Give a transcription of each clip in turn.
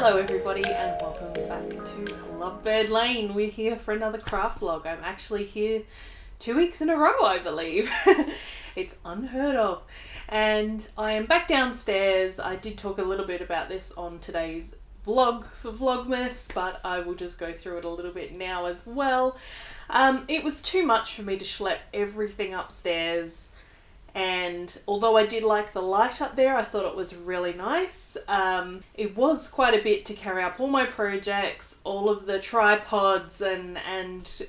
Hello everybody and welcome back to Lovebird Lane. We're here for another craft vlog. I'm actually here 2 weeks in a row, I believe. It's unheard of. And I am back downstairs. I did talk a little bit about this on today's vlog for Vlogmas, but I will just go through it a little bit now as well. It was too much for me to schlep everything upstairs. And although I did like the light up there, I thought it was really nice. It was quite a bit to carry up all my projects, all of the tripods and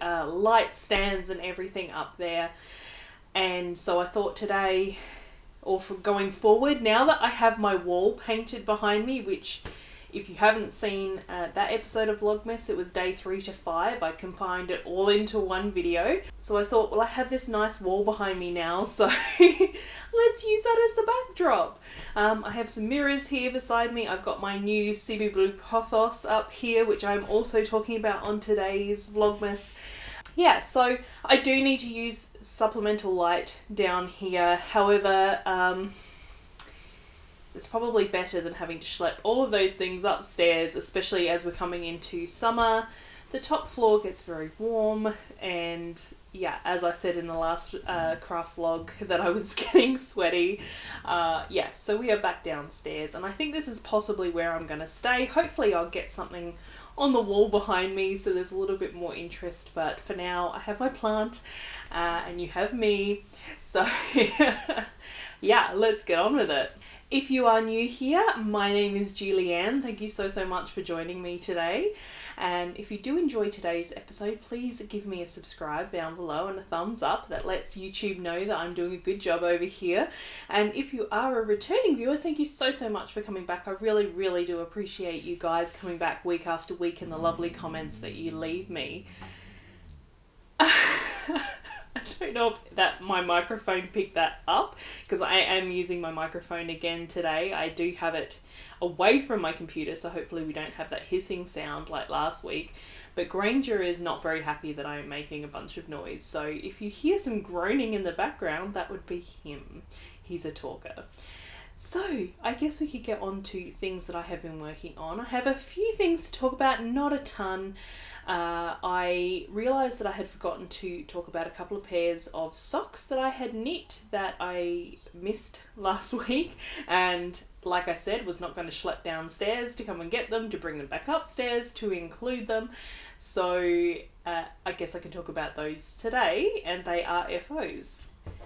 light stands and everything up there. And so I thought today, or for going forward, now that I have my wall painted behind me, which if you haven't seen that episode of Vlogmas, it was day 3 to 5. I combined it all into one video. So I thought, well, I have this nice wall behind me now, so let's use that as the backdrop. I have some mirrors here beside me. I've got my new CB Blue Pothos up here, which I'm also talking about on today's Vlogmas. Yeah, so I do need to use supplemental light down here. However, it's probably better than having to schlep all of those things upstairs, especially as we're coming into summer. The top floor gets very warm, and yeah, as I said in the last craft vlog that I was getting sweaty. Yeah, so we are back downstairs, and I think this is possibly where I'm going to stay. Hopefully I'll get something on the wall behind me so there's a little bit more interest, but for now I have my plant and you have me, so yeah, let's get on with it. If you are new here, my name is Julianne. Thank you so much for joining me today. And if you do enjoy today's episode, please give me a subscribe down below and a thumbs up. That lets YouTube know that I'm doing a good job over here. And if you are a returning viewer, thank you so much for coming back. I really do appreciate you guys coming back week after week and the lovely comments that you leave me. I don't know if that my microphone picked that up, because I am using my microphone again today. I do have it away from my computer, so hopefully we don't have that hissing sound like last week. But Granger is not very happy that I'm making a bunch of noise, so if you hear some groaning in the background, that would be him. He's a talker. So, I guess we could get on to things that I have been working on. I have a few things to talk about, not a ton. I realised that I had forgotten to talk about a couple of pairs of socks that I had knit that I missed last week, and like I said, was not going to schlep downstairs to come and get them, to bring them back upstairs to include them. So I guess I can talk about those today, and they are FOs.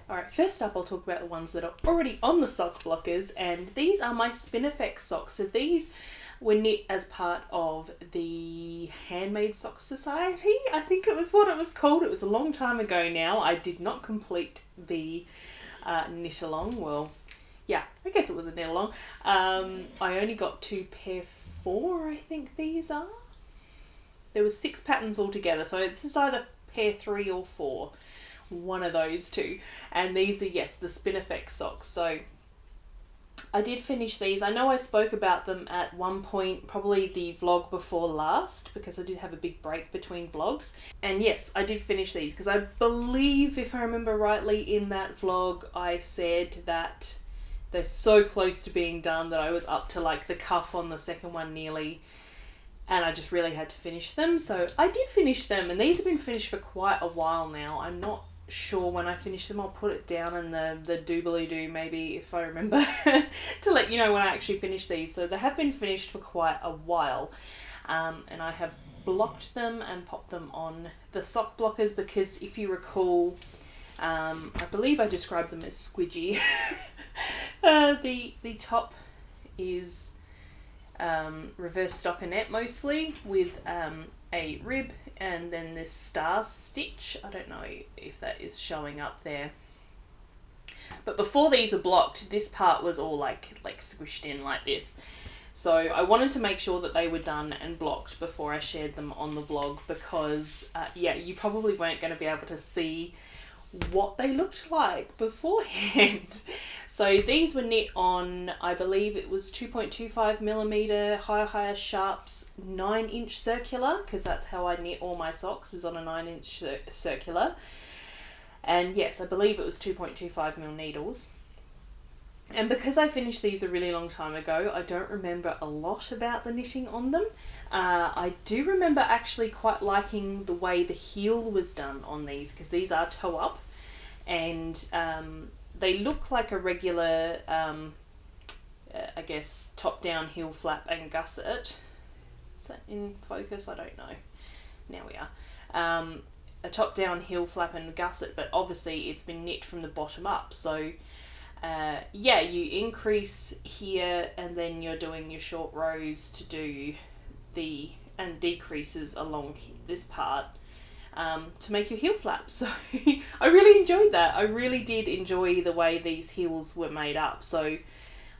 Alright, first up I'll talk about the ones that are already on the sock blockers, and these are my Spinifex socks. So these were knit as part of the Handmade Sock Society, I think it was what it was called. It was a long time ago now. I did not complete the knit along. Well, yeah, I guess it was a knit along. I only got to pair 4, I think these are. There was 6 patterns altogether, so this is either pair 3 or 4. One of those two. And these are, yes, the Spinifex socks. So I did finish these. I know I spoke about them at one point, probably the vlog before last, because I did have a big break between vlogs. And yes, I did finish these, because I believe, if I remember rightly, in that vlog I said that they're so close to being done that I was up to like the cuff on the second one nearly, and I just really had to finish them. So I did finish them, and these have been finished for quite a while now. I'm not sure when I finish them. I'll put it down in the doobly-doo maybe if I remember to let you know when I actually finish these. So they have been finished for quite a while, and I have blocked them and popped them on the sock blockers, because if you recall, I believe I described them as squidgy. The top is reverse stockinette mostly, with a rib and then this star stitch. I don't know if that is showing up there, but before these were blocked, this part was all like squished in like this. So I wanted to make sure that they were done and blocked before I shared them on the blog, because yeah, you probably weren't going to be able to see what they looked like beforehand. So these were knit on, I believe it was 2.25mm higher sharps 9-inch circular, because that's how I knit all my socks, is on a 9-inch circular. And yes, I believe it was 2.25mm needles. And because I finished these a really long time ago, I don't remember a lot about the knitting on them. I do remember actually quite liking the way the heel was done on these, because these are toe up, and they look like a regular, I guess, top down heel flap and gusset. Is that in focus? I don't know. Now we are. A top down heel flap and gusset, but obviously it's been knit from the bottom up, so yeah, you increase here and then you're doing your short rows to do and decreases along this part to make your heel flap. So I really enjoyed that. I really did enjoy the way these heels were made up. So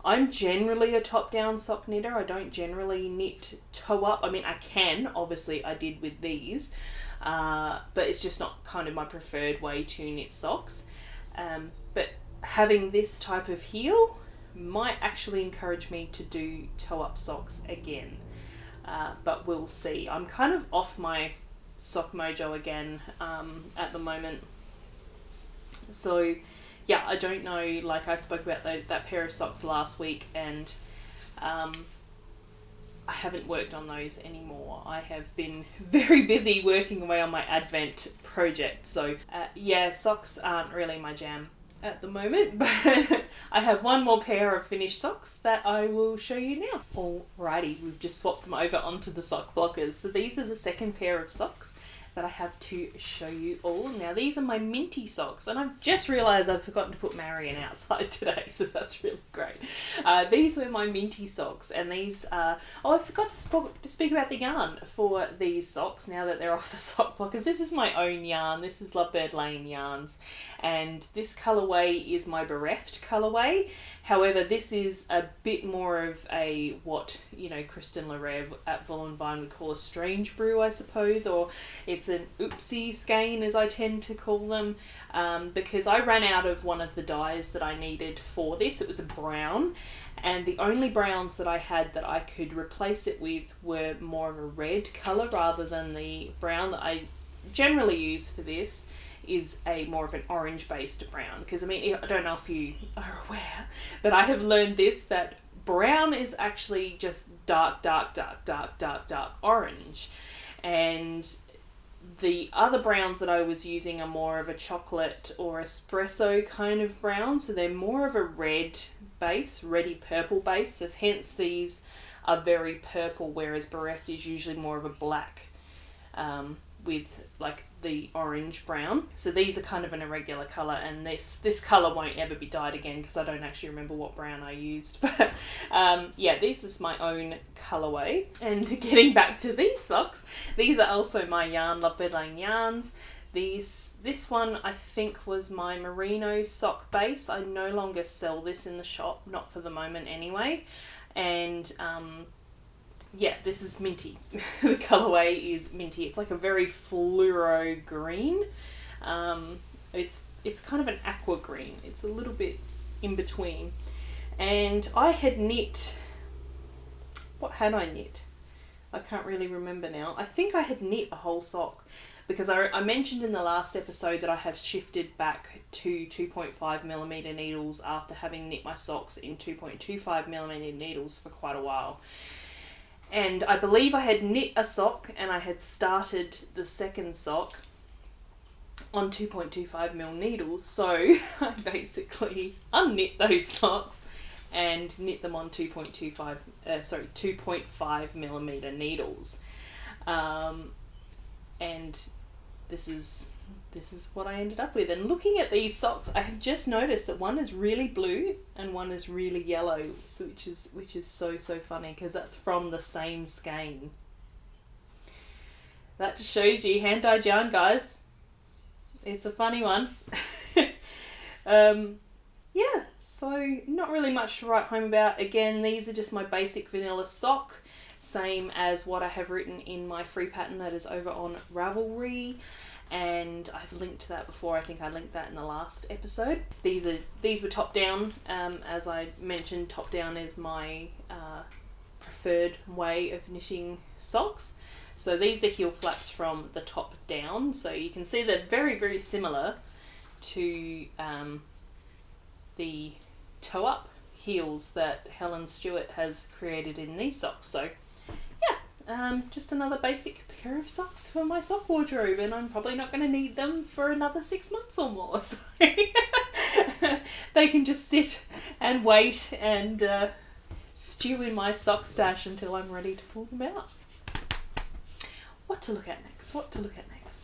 I'm generally a top down sock knitter. I don't generally knit toe up. I mean, I can, obviously I did with these, but it's just not kind of my preferred way to knit socks. But having this type of heel might actually encourage me to do toe up socks again, but we'll see. I'm kind of off my sock mojo again at the moment, so yeah, I don't know, like I spoke about that pair of socks last week, and I haven't worked on those anymore. I have been very busy working away on my Advent project, so yeah, socks aren't really my jam at the moment, but I have one more pair of finished socks that I will show you now. Alrighty, we've just swapped them over onto the sock blockers. So these are the second pair of socks that I have to show you all. Now these are my minty socks, and I've just realised I've forgotten to put Marion outside today, so that's really great. These were my minty socks, and these I forgot to speak about the yarn for these socks now that they're off the sock blockers. This is my own yarn. This is Lovebird Lane yarns, and this colourway is my Bereft colourway. However, this is a bit more of a, what, you know, Kristen Larev at Vol and Vine would call a strange brew, I suppose, or it's an oopsie skein, as I tend to call them, because I ran out of one of the dyes that I needed for this. It was a brown, and the only browns that I had that I could replace it with were more of a red colour rather than the brown that I generally use for this. Is a more of an orange based brown, because I mean, I don't know if you are aware, but I have learned this, that brown is actually just dark orange, and the other browns that I was using are more of a chocolate or espresso kind of brown, so they're more of a red base, reddy purple base, so hence these are very purple, whereas Bereft is usually more of a black with like the orange brown. So these are kind of an irregular colour, and this colour won't ever be dyed again because I don't actually remember what brown I used. But yeah, this is my own colourway. And getting back to these socks, these are also my yarn, Lovebird Lane yarns. This one I think was my merino sock base. I no longer sell this in the shop, not for the moment anyway. And yeah, this is minty. The colourway is minty. It's like a very fluoro green. It's kind of an aqua green. It's a little bit in between. And I had knit... What had I knit? I can't really remember now. I think I had knit a whole sock, because I mentioned in the last episode that I have shifted back to 2.5mm needles after having knit my socks in 2.25mm needles for quite a while. And I believe I had knit a sock and I had started the second sock on 2.25mm needles, so I basically unknit those socks and knit them on 2.5mm needles. And this is what I ended up with. And looking at these socks, I have just noticed that one is really blue and one is really yellow, so which is so funny, because that's from the same skein. That just shows you hand-dyed yarn, guys. It's a funny one. Yeah, so not really much to write home about. Again, these are just my basic vanilla sock, same as what I have written in my free pattern that is over on Ravelry. And I've linked to that before. I think I linked that in the last episode. These were top down. As I mentioned, top down is my preferred way of knitting socks. So these are heel flaps from the top down. So you can see they're very, very similar to the toe up heels that Helen Stewart has created in these socks. So yeah, just another basic pair of socks for my sock wardrobe, and I'm probably not going to need them for another 6 months or more. So they can just sit and wait and stew in my sock stash until I'm ready to pull them out. What to look at next?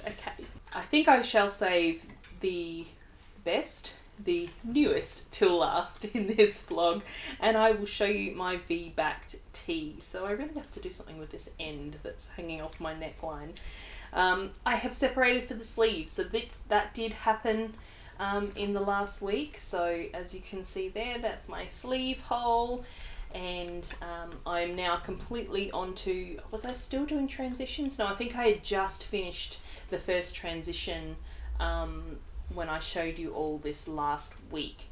Okay. I think I shall save the best, the newest till last in this vlog, and I will show you my V-backed tee. So I really have to do something with this end that's hanging off my neckline. I have separated for the sleeves, so that did happen in the last week. So as you can see there, that's my sleeve hole, and I'm now completely onto, was I still doing transitions? No, I think I had just finished the first transition when I showed you all this last week.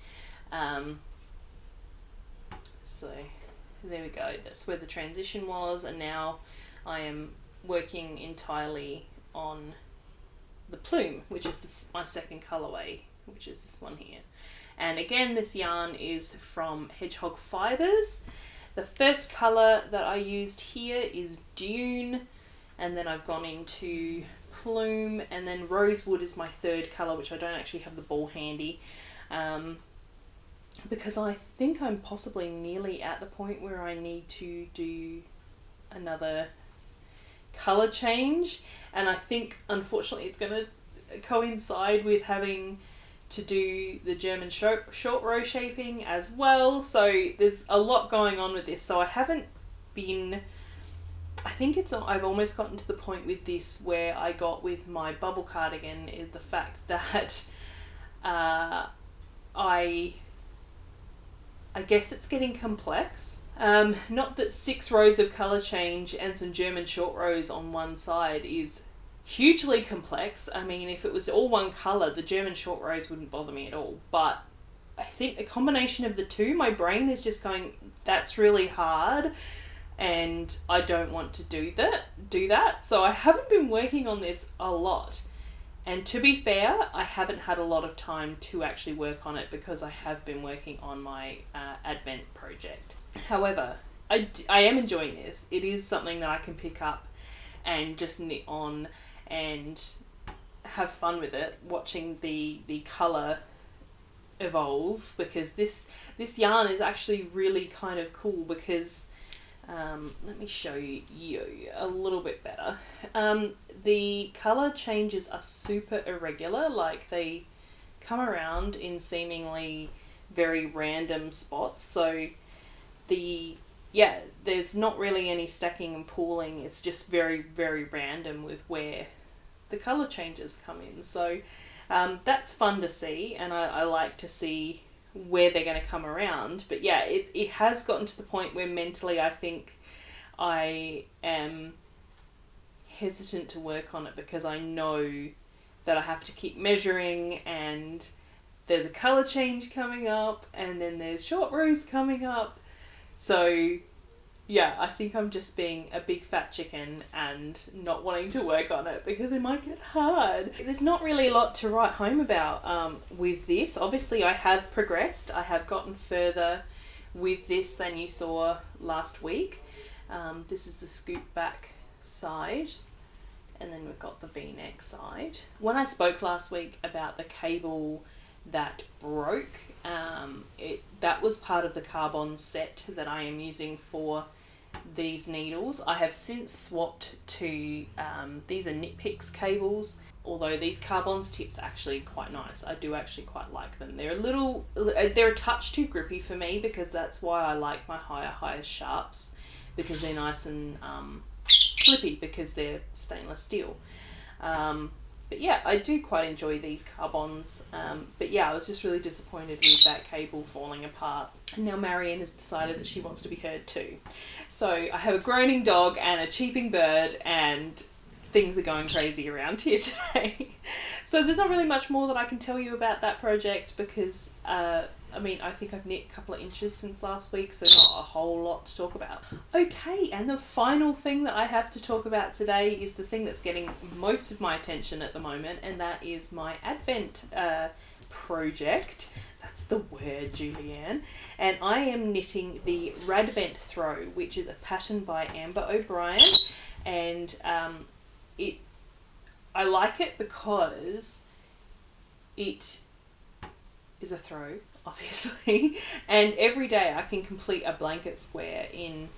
So there we go, that's where the transition was, and now I am working entirely on the plume, which is my second colourway, which is this one here. And again, this yarn is from Hedgehog Fibres. The first colour that I used here is Dune, and then I've gone into Plume, and then Rosewood is my third colour, which I don't actually have the ball handy, because I think I'm possibly nearly at the point where I need to do another colour change, and I think unfortunately it's going to coincide with having to do the German short row shaping as well. So there's a lot going on with this, so I haven't been, I think I've almost gotten to the point with this where I got with my bubble cardigan, is the fact that I guess it's getting complex. Not that 6 rows of colour change and some German short rows on one side is hugely complex. I mean, if it was all one colour, the German short rows wouldn't bother me at all. But I think a combination of the two, my brain is just going, that's really hard, and I don't want to do that. So I haven't been working on this a lot. And to be fair, I haven't had a lot of time to actually work on it because I have been working on my Advent project. However, I am enjoying this. It is something that I can pick up and just knit on and have fun with it, watching the colour evolve, because this yarn is actually really kind of cool because let me show you a little bit better. The colour changes are super irregular, like they come around in seemingly very random spots. So there's not really any stacking and pooling, it's just very, very random with where the colour changes come in. So that's fun to see, and I like to see where they're going to come around. But yeah, it has gotten to the point where mentally I think I am hesitant to work on it because I know that I have to keep measuring, and there's a colour change coming up, and then there's short rows coming up. So yeah, I think I'm just being a big fat chicken and not wanting to work on it because it might get hard. There's not really a lot to write home about with this. Obviously I have progressed. I have gotten further with this than you saw last week. This is the scoop back side, and then we've got the V-neck side. When I spoke last week about the cable that broke, that was part of the carbon set that I am using for these needles. I have since swapped to these are Knit Picks cables, although these carbons tips are actually quite nice. I do actually quite like them. They're a touch too grippy for me, because that's why I like my higher sharps, because they're nice and slippy because they're stainless steel. But yeah, I do quite enjoy these carbons. But yeah, I was just really disappointed with that cable falling apart. And now Marianne has decided that she wants to be heard too. So I have a groaning dog and a cheeping bird, and things are going crazy around here today. So there's not really much more that I can tell you about that project, because I mean, I think I've knit a couple of inches since last week, so not a whole lot to talk about. Okay, and the final thing that I have to talk about today is the thing that's getting most of my attention at the moment, and that is my Advent project. That's That's the word, Julianne. And I am knitting the RADVENT Throw, which is a pattern by Ambah O'Brien. And I like it because it is a throw, obviously, and every day I can complete a blanket square in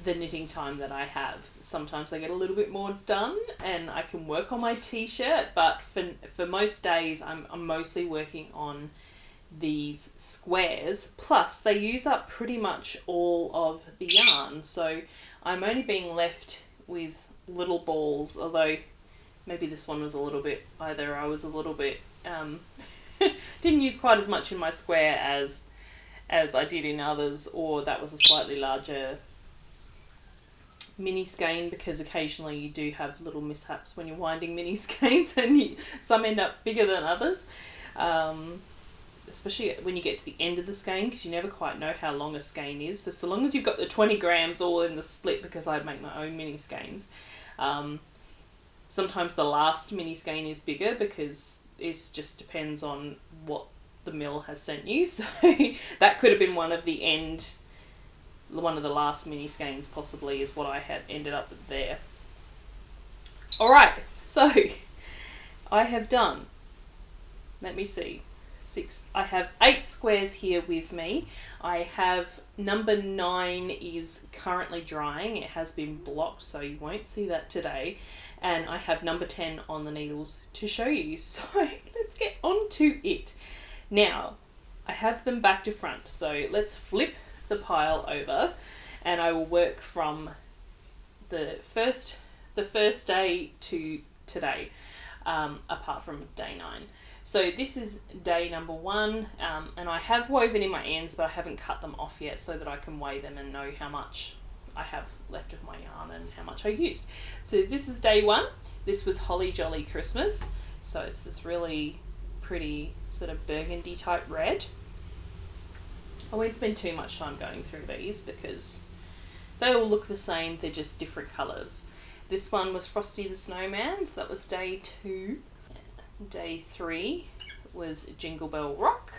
the knitting time that I have. Sometimes I get a little bit more done and I can work on my t-shirt, but for most days I'm mostly working on these squares, plus they use up pretty much all of the yarn, so I'm only being left with little balls, although maybe this one was a little bit, either I was a little bit didn't use quite as much in my square as I did in others, or that was a slightly larger mini skein, because occasionally you do have little mishaps when you're winding mini skeins and some end up bigger than others, especially when you get to the end of the skein, because you never quite know how long a skein is. So long as you've got the 20 grams all in the split, because I make my own mini skeins, sometimes the last mini skein is bigger because it just depends on what the mill has sent you. So that could have been one of the last mini skeins possibly, is what I had ended up with there. Alright, so I have done, let me see, 6, I have 8 squares here with me. I have number 9 is currently drying. It has been blocked, so you won't see that today. And I have number 10 on the needles to show you. So let's get on to it. Now, I have them back to front. So let's flip the pile over and I will work from the first day to today, apart from day 9. So this is day number 1, and I have woven in my ends, but I haven't cut them off yet so that I can weigh them and know how much I have left of my yarn and how much I used. So this is day 1. This was Holly Jolly Christmas. So it's this really pretty sort of burgundy type red. I won't spend too much time going through these because they all look the same, they're just different colours. This one was Frosty the Snowman, so that was day 2. Day 3 was Jingle Bell Rock.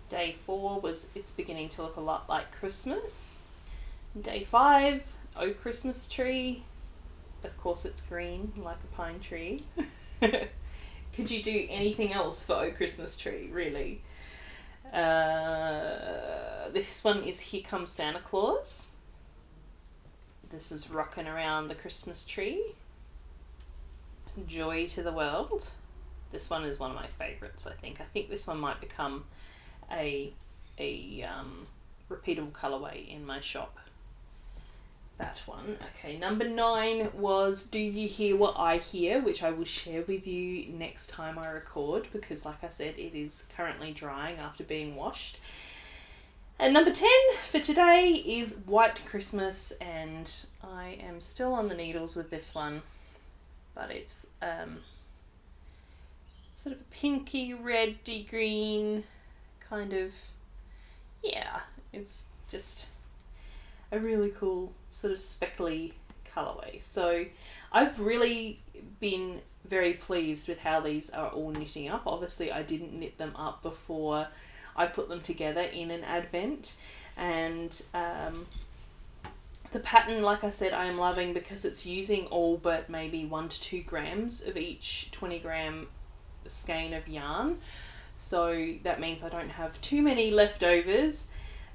Day 4 was It's Beginning to Look a Lot Like Christmas. Day 5, Oh Christmas Tree. Of course it's green, like a pine tree. Could you do anything else for Oh Christmas Tree, really? This one is Here Comes Santa Claus. This is Rockin' Around the Christmas Tree. Joy to the World. This one is one of my favourites, I think. I think this one might become a repeatable colourway in my shop. That one. Okay, number 9 was Do You Hear What I Hear, which I will share with you next time I record, because like I said, it is currently drying after being washed. And number 10 for today is White Christmas, and I am still on the needles with this one, but it's sort of a pinky, reddy green kind of, yeah, it's just a really cool sort of speckly colourway. So I've really been very pleased with how these are all knitting up. Obviously I didn't knit them up before I put them together in an advent, and the pattern, like I said, I am loving because it's using all but maybe 1 to 2 grams of each 20 gram skein of yarn, so that means I don't have too many leftovers.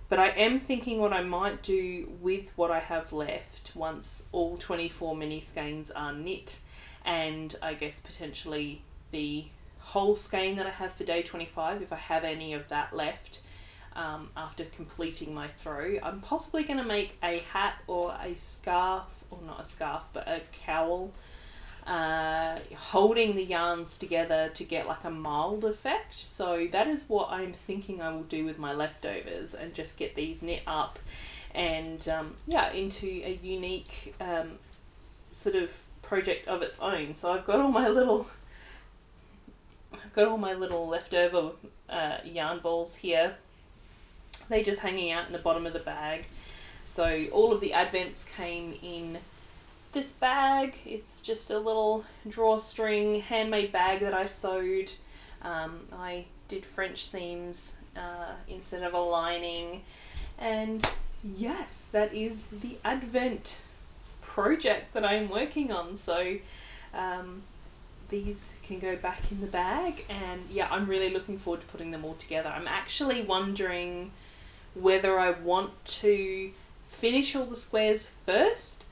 But I am thinking what I might do with what I have left once all 24 mini skeins are knit, and I guess potentially the whole skein that I have for day 25, if I have any of that left after completing my throw. I'm possibly going to make a hat or a scarf, or not a scarf, but a cowl, holding the yarns together to get like a mild effect. So that is what I'm thinking I will do with my leftovers, and just get these knit up and yeah, into a unique sort of project of its own. So I've got all my little leftover yarn balls here. They're just hanging out in the bottom of the bag. So all of the advents came in this bag. It's just a little drawstring handmade bag that I sewed. I did French seams instead of a lining. And yes, that is the Advent project that I'm working on. So these can go back in the bag, and yeah, I'm really looking forward to putting them all together. I'm actually wondering whether I want to finish all the squares first,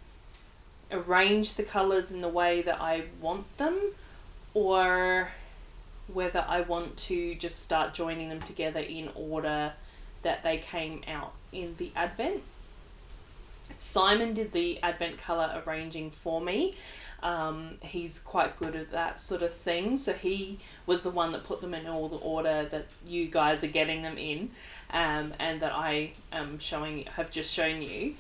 arrange the colours in the way that I want them, or whether I want to just start joining them together in order that they came out in the Advent. Simon did the Advent colour arranging for me. He's quite good at that sort of thing, so he was the one that put them in all the order that you guys are getting them in, and that I have just shown you.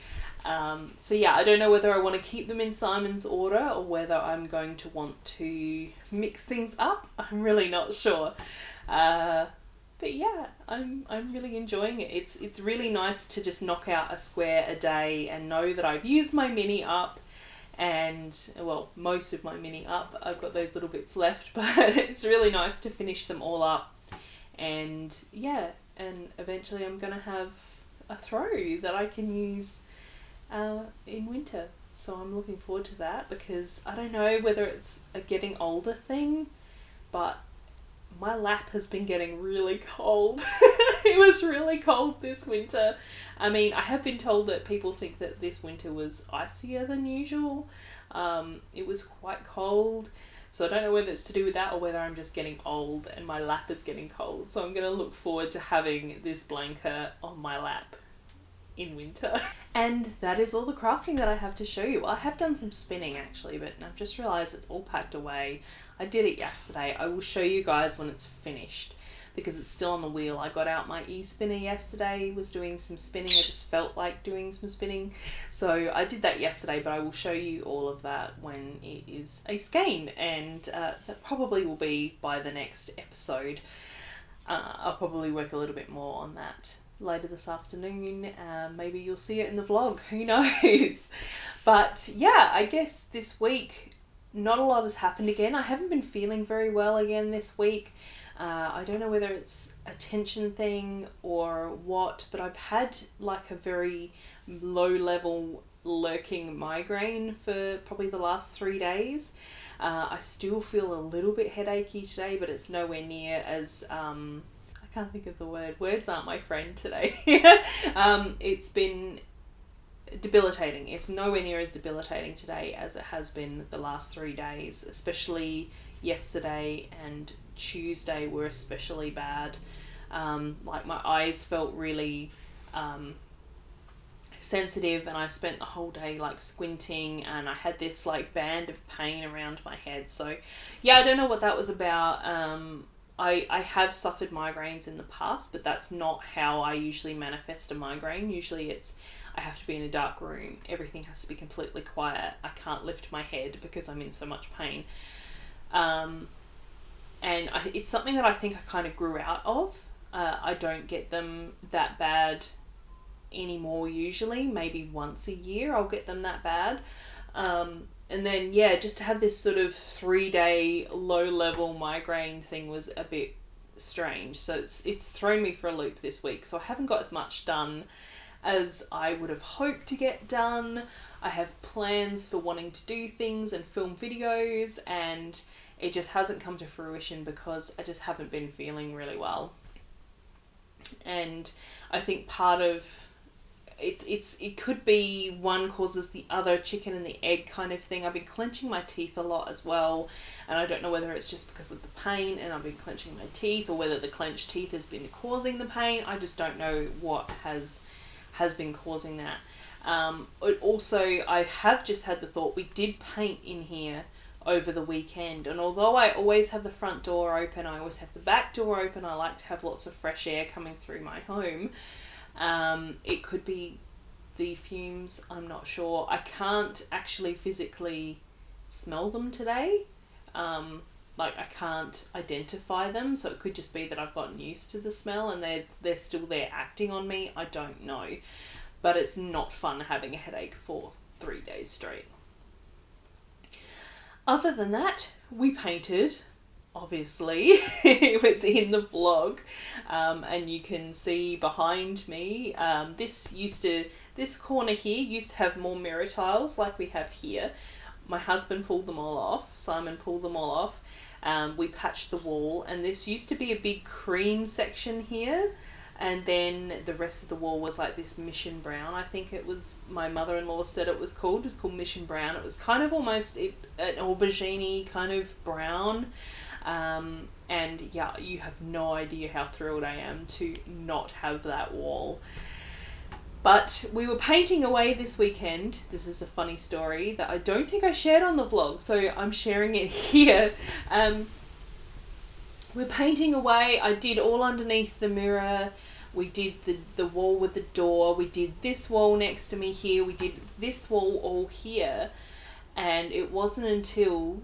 So yeah, I don't know whether I want to keep them in Simon's order or whether I'm going to want to mix things up. I'm really not sure. But yeah, I'm really enjoying it. It's really nice to just knock out a square a day and know that I've used my mini up, and well, most of my mini up. I've got those little bits left, but it's really nice to finish them all up. And yeah, and eventually I'm gonna have a throw that I can use in winter. So I'm looking forward to that, because I don't know whether it's a getting older thing, but my lap has been getting really cold. It was really cold this winter. I mean, I have been told that people think that this winter was icier than usual. It was quite cold. So I don't know whether it's to do with that or whether I'm just getting old and my lap is getting cold. So I'm going to look forward to having this blanket on my lap in winter. And that is all the crafting that I have to show you. I have done some spinning actually, but I've just realised it's all packed away. I did it yesterday. I will show you guys when it's finished, because it's still on the wheel. I got out my e-spinner yesterday, was doing some spinning. I just felt like doing some spinning. So I did that yesterday, but I will show you all of that when it is a skein, and that probably will be by the next episode. I'll probably work a little bit more on that later this afternoon. Maybe you'll see it in the vlog, who knows. But yeah, I guess this week not a lot has happened again. I haven't been feeling very well again this week. I don't know whether it's a tension thing or what, but I've had like a very low level lurking migraine for probably the last 3 days. I still feel a little bit headachy today, but it's nowhere near as I can't think of the word. Words aren't my friend today. It's been debilitating. It's nowhere near as debilitating today as it has been the last 3 days, especially yesterday and Tuesday were especially bad. Like my eyes felt really sensitive, and I spent the whole day like squinting, and I had this like band of pain around my head. So yeah, I don't know what that was about. I have suffered migraines in the past, but that's not how I usually manifest a migraine. Usually it's I have to be in a dark room. Everything has to be completely quiet. I can't lift my head because I'm in so much pain. And it's something that I think I kind of grew out of. I don't get them that bad anymore usually. Maybe once a year I'll get them that bad. And then, yeah, just to have this sort of 3-day low-level migraine thing was a bit strange. So it's thrown me for a loop this week. So I haven't got as much done as I would have hoped to get done. I have plans for wanting to do things and film videos, and it just hasn't come to fruition because I just haven't been feeling really well. And I think part of it could be one causes the other, chicken and the egg kind of thing. I've been clenching my teeth a lot as well, and I don't know whether it's just because of the pain and I've been clenching my teeth, or whether the clenched teeth has been causing the pain. I just don't know what has been causing that. Also, I have just had the thought, we did paint in here over the weekend, and although I always have the front door open, I always have the back door open, I like to have lots of fresh air coming through my home. It could be the fumes, I'm not sure. I can't actually physically smell them today. Like I can't identify them, so it could just be that I've gotten used to the smell and they're still there acting on me. I don't know. But it's not fun having a headache for 3 days straight. Other than that, we painted obviously. It was in the vlog, and you can see behind me, this corner here used to have more mirror tiles like we have here. My husband pulled them all off, Simon pulled them all off. We patched the wall, and this used to be a big cream section here, and then the rest of the wall was like this mission brown. I think it was, my mother-in-law said it was called mission brown. It was kind of almost an aubergine kind of brown. And yeah, you have no idea how thrilled I am to not have that wall. But we were painting away this weekend. This is a funny story that I don't think I shared on the vlog, so I'm sharing it here. We're painting away. I did all underneath the mirror. We did the wall with the door. We did this wall next to me here. We did this wall all here. And it wasn't until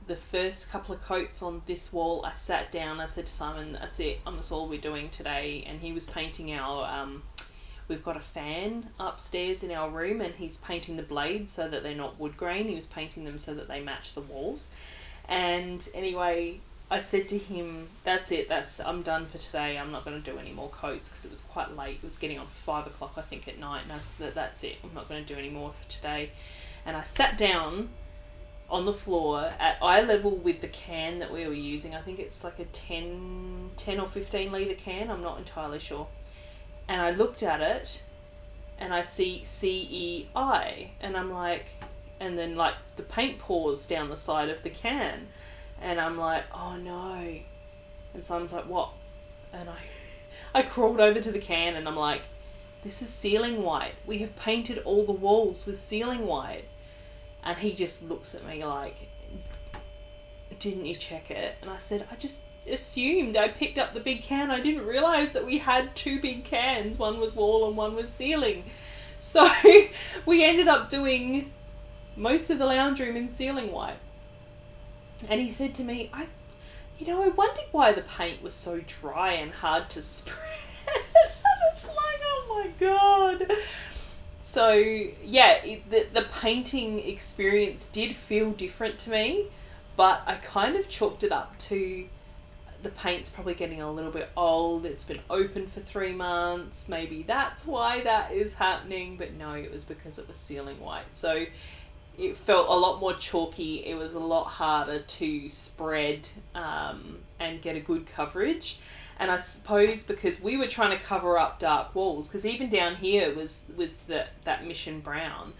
the first couple of coats on this wall, I sat down. I said to Simon, that's it. That's all we're doing today. And he was painting our... we've got a fan upstairs in our room, and he's painting the blades so that they're not wood grain. He was painting them so that they match the walls. And anyway, I said to him, that's it, I'm done for today. I'm not going to do any more coats, because it was quite late. It was getting on 5 o'clock, I think, at night. And I said, that's it. I'm not going to do any more for today. And I sat down on the floor at eye level with the can that we were using. I think it's like a 10 or 15 litre can. I'm not entirely sure. And I looked at it, and I see CEI, and I'm like, and then like the paint pours down the side of the can, and I'm like, oh no. And Simon's like, what? And I crawled over to the can, and I'm like, this is sealing white. We have painted all the walls with sealing white. And he just looks at me like, didn't you check it? And I said, I just assumed. I picked up the big can. I didn't realise that we had 2 big cans. One was wall and one was ceiling. So we ended up doing most of the lounge room in sealing white. And he said to me, I wondered why the paint was so dry and hard to spread. It's like, oh my God. So yeah, the painting experience did feel different to me, but I kind of chalked it up to the paint's probably getting a little bit old. It's been open for 3 months. Maybe that's why that is happening. But no, it was because it was sealing white. So it felt a lot more chalky. It was a lot harder to spread and get a good coverage. And I suppose because we were trying to cover up dark walls, because even down here was that mission brown.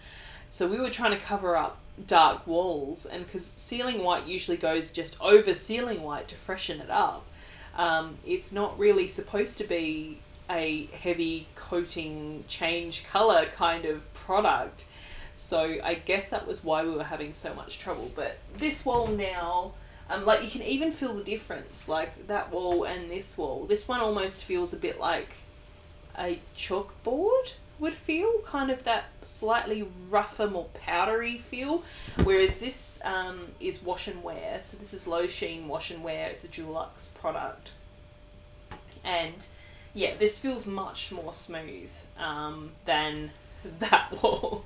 So we were trying to cover up dark walls, and because sealing white usually goes just over sealing white to freshen it up, it's not really supposed to be a heavy coating change colour kind of product. So I guess that was why we were having so much trouble. But this wall now, like you can even feel the difference, like that wall and this wall. This one almost feels a bit like a chalkboard would feel, kind of that slightly rougher, more powdery feel, whereas this is wash and wear. So this is low sheen wash and wear. It's a Dulux product, and yeah, this feels much more smooth than that wall.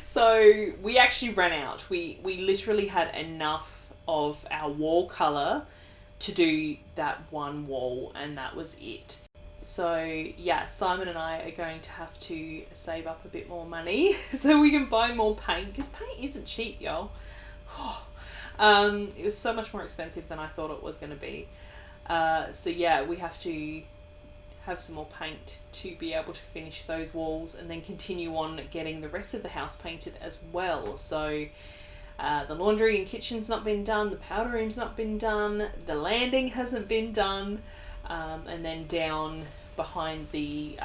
So we actually ran out. We literally had enough of our wall colour to do that one wall, and that was it. So yeah, Simon and I are going to have to save up a bit more money so we can buy more paint, because paint isn't cheap, y'all. It was so much more expensive than I thought it was going to be. So yeah, we have to have some more paint to be able to finish those walls, and then continue on getting the rest of the house painted as well. So the laundry and kitchen's not been done, the powder room's not been done, the landing hasn't been done. And then down behind the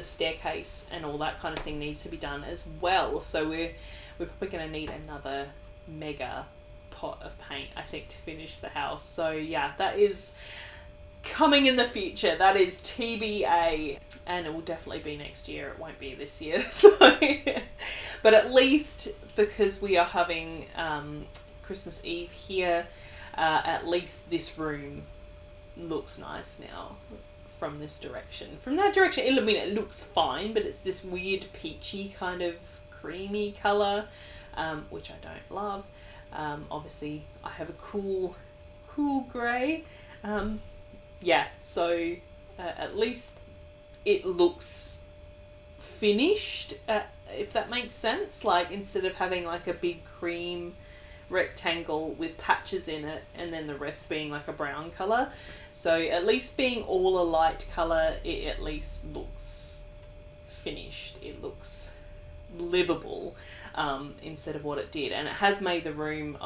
staircase and all that kind of thing needs to be done as well. So we're probably going to need another mega pot of paint, I think, to finish the house. So yeah, that is coming in the future. That is TBA, and it will definitely be next year. It won't be this year. So, but at least because we are having Christmas Eve here, at least this room looks nice now from this direction. From that direction, I mean, it looks fine, but it's this weird peachy kind of creamy colour, which I don't love. Obviously, I have a cool cool grey. Yeah, so at least it looks finished, if that makes sense. Like, instead of having like a big cream rectangle with patches in it and then the rest being like a brown colour. So at least being all a light colour, it at least looks finished. It looks livable, instead of what it did, and it has made the room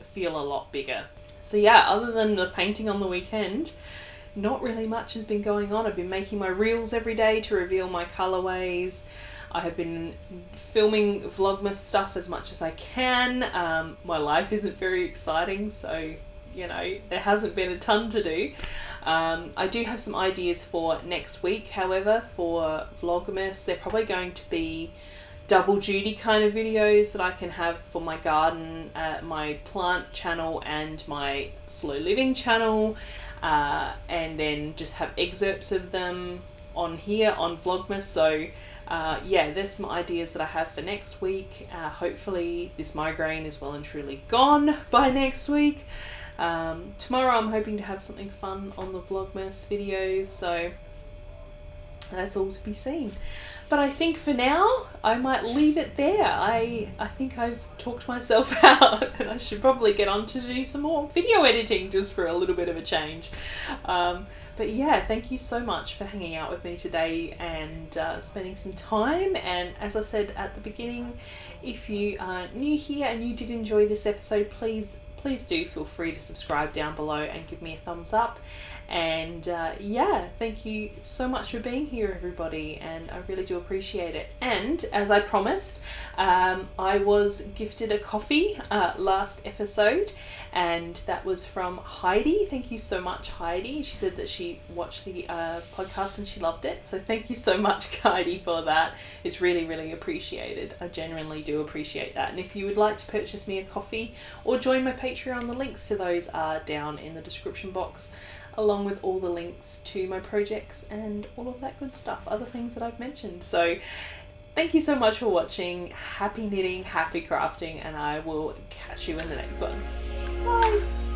feel a lot bigger. So yeah, other than the painting on the weekend, not really much has been going on. I've been making my reels every day to reveal my colourways. I have been filming Vlogmas stuff as much as I can. My life isn't very exciting, so you know, there hasn't been a ton to do. I do have some ideas for next week, however, for Vlogmas. They're probably going to be double duty kind of videos that I can have for my garden, my plant channel and my slow living channel, and then just have excerpts of them on here on Vlogmas. So yeah, there's some ideas that I have for next week. Hopefully this migraine is well and truly gone by next week. Tomorrow I'm hoping to have something fun on the Vlogmas videos, so that's all to be seen. But I think for now I might leave it there. I think I've talked myself out, and I should probably get on to do some more video editing just for a little bit of a change. But yeah, thank you so much for hanging out with me today and spending some time. And as I said at the beginning, if you are new here and you did enjoy this episode, please do feel free to subscribe down below and give me a thumbs up. And yeah, thank you so much for being here, everybody, and I really do appreciate it. And as I promised, I was gifted a coffee last episode, and that was from Heidi. Thank you so much, Heidi. She said that she watched the podcast and she loved it, so thank you so much, Heidi, for that. It's really, really appreciated. I genuinely do appreciate that. And if you would like to purchase me a coffee or join my Patreon, the links to those are down in the description box, along with all the links to my projects and all of that good stuff, other things that I've mentioned. So thank you so much for watching. Happy knitting, happy crafting, and I will catch you in the next one. Bye!